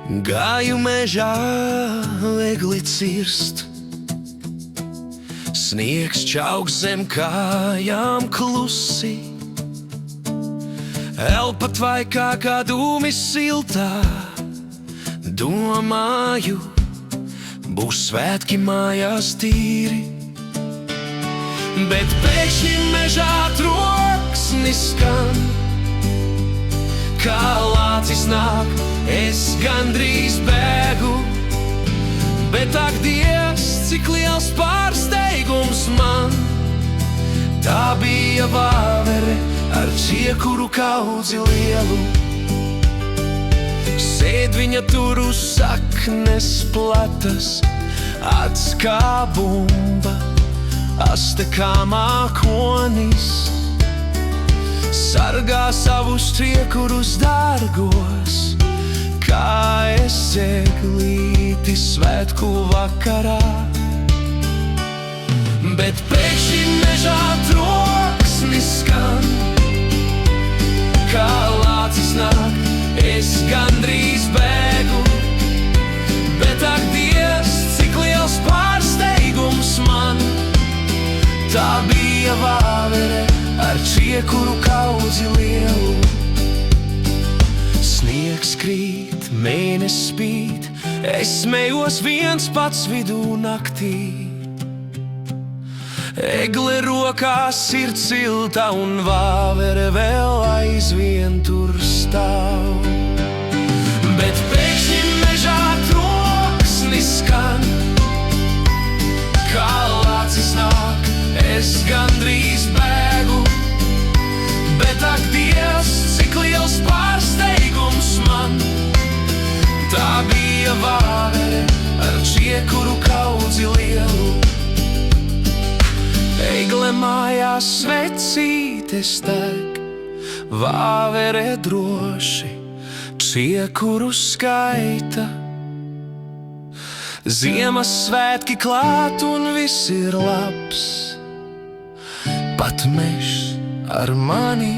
Gāju mežā egli cirst, sniegs čauks zem kājām klusi, elpa tvaikā kā dūmi siltā. Domāju, būs svētki mājās tīri, bet pēkšņi mežā troksnis skan, kā lācis nāk, es gandrīz bēgu. Bet ak, Dievs, cik liels pārsteigums man! Tā bija vāvere ar čiekuru kaudzi lielu. Sēd viņa tur uz saknes platas, acs kā bumba, aste kā mākonis. Sargā savus čiekurus dārgos, kā es eglīti svētku vakarā. Bet pēkšņi mežā troksnis skan, kā lācis nāk, es gandrīz bēgu. Bet ak, Dievs, cik liels pārsteigums man! Tā bija vāvere ar čiekuru kaudzi lielu. Sniegs krīt, mēnesis spīd, es smējos viens pats vidū naktī. Egle rokās ir silta un vāvere vēl aizvien tur stāv. Bet pēkšņi mežā troksnis skan, kā lācis nāk, es gandrīz bēgu. Bet ak, Dievs, cik liels pārsteigums man! Tā bija vāvere ar čiekuru kaudzi lielu. Egle mājās svecītes deg, vāvere droši čiekuru skaita. Ziemassvētki klāt un viss ir labs, pat mežs ar mani